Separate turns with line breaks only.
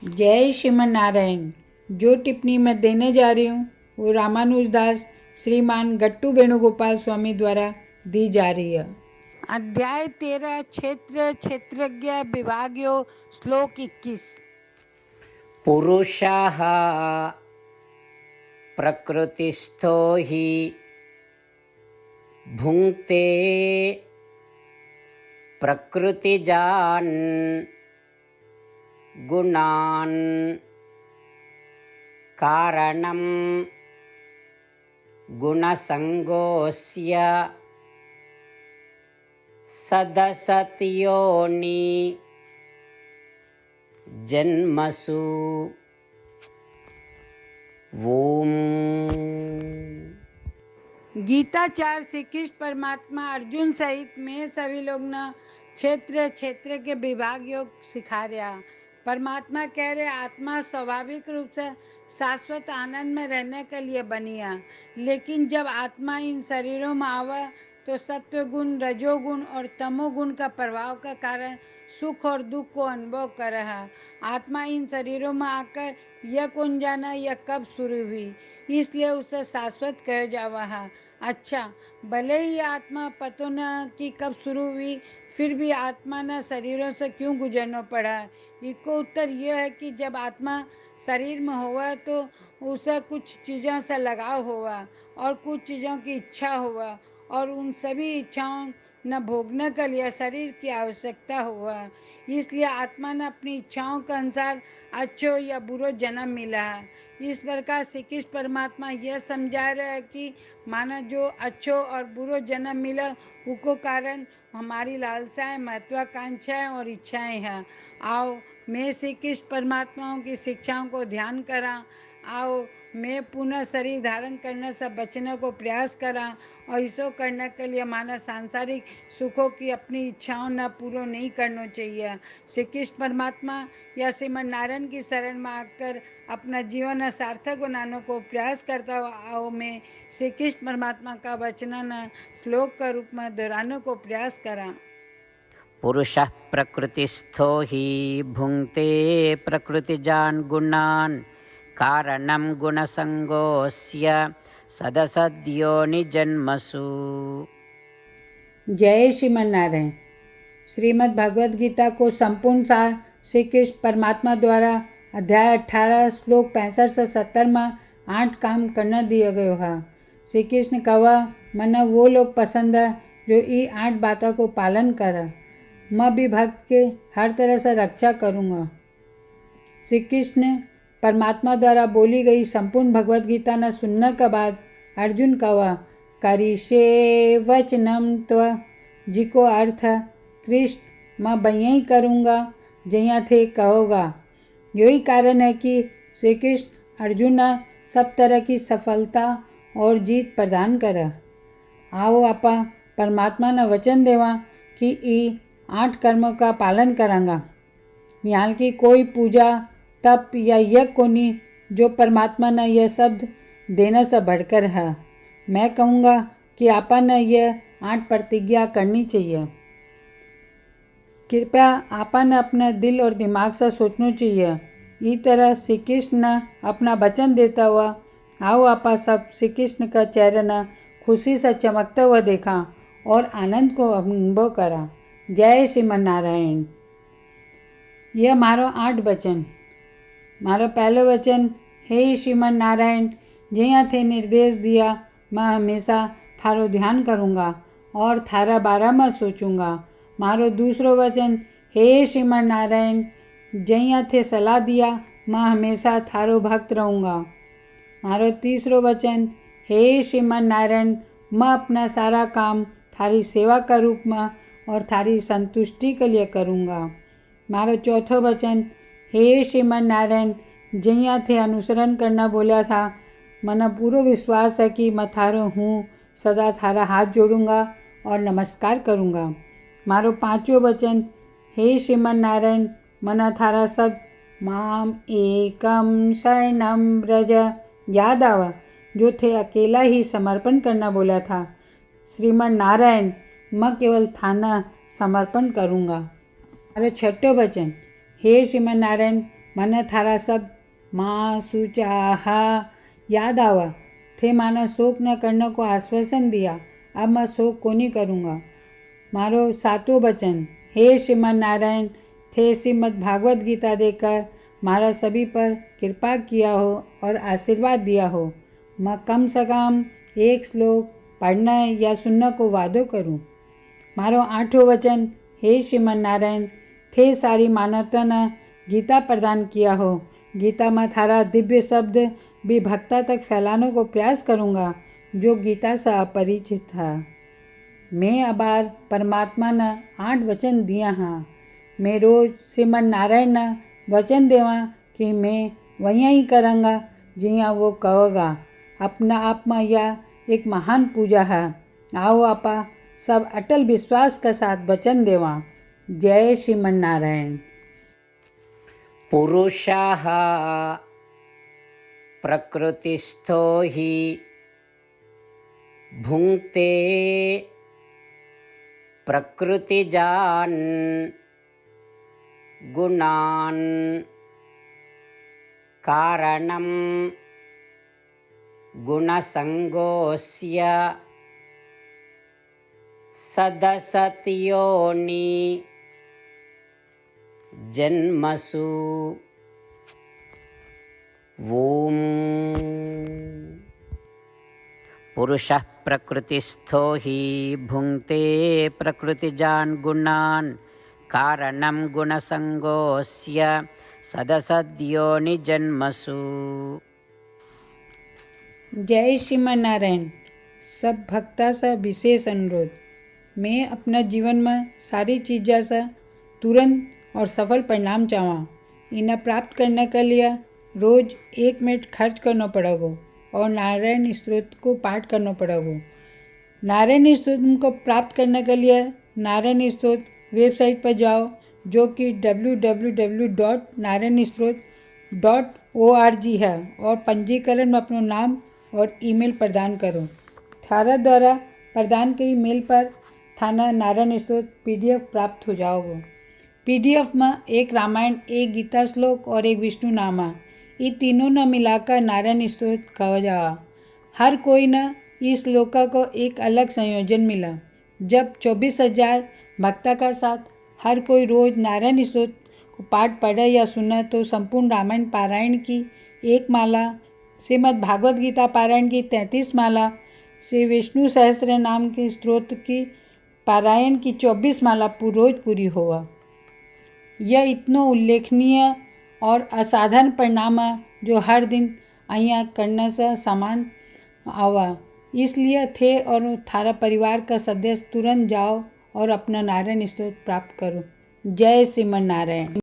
जय श्रीमन नारायण। जो टिप्पणी मैं देने जा रही हूँ वो रामानुजदास श्रीमान गट्टू वेणुगोपाल स्वामी द्वारा दी जा रही है। अध्याय 13 क्षेत्र क्षेत्रज्ञ विभाग्यो श्लोक 21।
पुरुषः प्रकृतिस्थो हि भुङ्क्ते प्रकृतिजान् गुणान् कारणं गुणसङ्गोऽस्य सदसद्योनि जन्मसु। ओम।
गीताचार्य श्री कृष्ण परमात्मा अर्जुन सहित में सभी लोग न क्षेत्र के विभाग योग सिखा रहा। परमात्मा कह रहे आत्मा स्वाभाविक रूप से शाश्वत आनंद में रहने के लिए बनी है, लेकिन जब आत्मा इन शरीरों में आवे तो सत्व गुण, रजोगुण और तमोगुण का प्रभाव के कारण सुख और दुख को अनुभव कर रहा है। आत्मा इन शरीरों में आकर यह कौन जाना यह कब शुरू हुई, इसलिए उसे शाश्वत कहा जावा है। अच्छा, भले ही आत्मा पतो न कि कब शुरू हुई, फिर भी आत्मा न शरीरों से क्यों गुजरना पड़ा। इसको उत्तर यह है कि जब आत्मा शरीर में हुआ तो उसे कुछ चीज़ों से लगाव हुआ और कुछ चीज़ों की इच्छा हुआ, और उन सभी इच्छाओं न भोगने के लिए शरीर की आवश्यकता हुआ। इसलिए आत्मा ने अपनी इच्छाओं के अनुसार अच्छो या बुरो जन्म मिला है। इस प्रकार श्री कृष्ण परमात्मा यह समझा रहे हैं कि माना जो अच्छो और बुरो जन्म मिला उसको कारण हमारी लालसाएं, महत्वाकांक्षाएं और इच्छाएं हैं। आओ मैं श्री कृष्ण परमात्माओं की शिक्षाओं को ध्यान करा। आओ मैं पुनः शरीर धारण करने से बचने को प्रयास करा, और इसको करने के लिए माना सांसारिक सुखों की अपनी इच्छाओं न पूरा नहीं करना चाहिए। श्री कृष्ण परमात्मा या श्रीमन नारायण की शरण में आकर अपना जीवन सार्थक बनाने को प्रयास करता हुआ आओ मैं श्री कृष्ण परमात्मा का वचन श्लोक का रूप में दोहराने को प्रयास करा।
पुरुषः प्रकृतिस्थो हि भुङ्क्ते प्रकृतिजान् गुणान् कारणं गुणसङ्गोऽस्य सदसद्योनि जन्मसु।
जय श्रीमन नारायण। श्रीमद् भगवद गीता को संपूर्ण सार श्री कृष्ण परमात्मा द्वारा अध्याय 18 श्लोक 65 से 70 में 8 काम करना दिया गया है। श्री कृष्ण कहा मना वो लोग पसंद है जो ये 8 बातों को पालन करे। मैं भी भक्त के हर तरह से रक्षा करूँगा। श्री कृष्ण परमात्मा द्वारा बोली गई संपूर्ण भगवद गीता न सुनने के बाद अर्जुन कहा करिष्ये वचनम त्व, जिको अर्थ कृष्ण मैं बयही करूँगा जया थे कहोगा। यही कारण है कि श्री कृष्ण अर्जुन सब तरह की सफलता और जीत प्रदान करे। आओ आपा परमात्मा ने वचन देवा कि ये 8 कर्मों का पालन करांगा। यहाँ की कोई पूजा तप या यज्ञ को नहीं जो परमात्मा ने यह शब्द देने से बढ़कर है। मैं कहूँगा कि आपा ने यह 8 प्रतिज्ञा करनी चाहिए। कृपया आपा ने अपने दिल और दिमाग से सोचना चाहिए। इस तरह श्री कृष्ण ने अपना वचन देता हुआ आओ आपा सब श्री कृष्ण का चेहरा न खुशी से चमकता हुआ देखा और आनंद को अनुभव करा। जय श्रीमन नारायण। यह मारो 8 वचन। मारो पहलो वचन, हे श्रीमन नारायण, जया थे निर्देश दिया मैं हमेशा थारो ध्यान करूँगा और थारा बारे में सोचूंगा। मारो दूसरो वचन, हे श्रीमन नारायण, जया थे सलाह दिया मैं हमेशा थारो भक्त रहूँगा। मारो तीसरो वचन, हे श्रीमन नारायण, मैं अपना सारा काम थारी सेवा का रूप में और थारी संतुष्टि के लिए करूँगा। मारो चौथो वचन, हे श्रीमन नारायण, जया थे अनुसरण करना बोला था, मना पूरा विश्वास है कि मैं थारो हूँ, सदा थारा हाथ जोड़ूंगा और नमस्कार करूँगा। मारो पांचों वचन, हे श्रीमन नारायण, मना थारा सब माम एकम शरणम ब्रज याद आवा जो थे अकेला ही समर्पण करना बोला था। श्रीमन नारायण, मैं केवल थाना समर्पण करूँगा। अरे छठो वचन, हे श्रीमन नारायण, મને થારા શબ્દ माँ सुचाहा याद आवा थे। माना शोक न करने को आश्वासन दिया, अब मैं शोक को नहीं करूँगा। मारो सातों वचन, हे श्रीमन नारायण, थे श्रीमद् भागवत गीता देकर मारा सभी पर कृपा किया हो और आशीर्वाद दिया हो। मैं कम से कम एक श्लोक पढ़ना या सुनना को वादो करूँ। मारो आठों वचन, हे श्रीमन नारायण, थे सारी मानवता ने गीता प्रदान किया हो। गीता में थारा दिव्य शब्द भी भक्ता तक फैलाने को प्रयास करूँगा जो गीता से अपरिचित था। मैं अबार परमात्मा ने 8 वचन दिया हाँ। मैं रोज श्रीमन नारायण ने वचन देवा कि मैं वहीं ही करूँगा जिया वो कहोगा। अपना आप में यह एक महान पूजा है। आओ आपा सब अटल विश्वास के साथ वचन देवा। जय श्रीमन नारायण।
पुरुषः प्रकृतिस्थो हि भुङ्क्ते प्रकृतिजान् गुणान् कारणं गुणसङ्गोऽस्य सदसद्योनि जन्मसु। ॐ पुरुषः प्रकृतिस्थो हि भुङ्क्ते प्रकृतिजान् गुणान् कारणं गुणसङ्गोऽस्य सदसद्योनि जन्मसु।
जय श्रीमन नारायण। सब भक्ता से विशेष अनुरोध, मैं अपना जीवन में सारी चीज़ों से तुरंत और सफल परिणाम चाहूँ। इन्हें प्राप्त करने के लिए रोज़ 1 मिनट खर्च करना पड़ेगा और नारायण स्तोत्र को पाठ करना पड़ेगा। नारायण स्तोत्र को प्राप्त करने के लिए नारायण स्तोत्र वेबसाइट पर जाओ जो कि www.narayanstotr.org है और पंजीकरण में अपना नाम और ईमेल प्रदान करो। थारा द्वारा प्रदान की ईमेल पर थाना नारायण स्तोत्र PDF प्राप्त हो जाओगे। PDF में एक रामायण, एक गीता श्लोक और एक विष्णु नामा, ये तीनों न मिलाकर नारायण स्तोत्र कहा जा। हर कोई न इस श्लोक को एक अलग संयोजन मिला। जब 24,000 भक्ता का साथ हर कोई रोज नारायण स्तोत्र को पाठ पढ़े या सुने तो संपूर्ण रामायण पारायण की 1 माला, श्रीमद् भागवत गीता पारायण की 33 माला, श्री विष्णु सहस्त्र नाम के स्तोत्र की पारायण की 24 माला रोज पूरी हुआ। यह इतना उल्लेखनीय और असाधारण परिणाम है जो हर दिन अहिया करने से समान आवा। इसलिए थे और थारा परिवार का सदस्य तुरंत जाओ और अपना नारायण स्तोत्र प्राप्त करो। जय श्रीमन नारायण।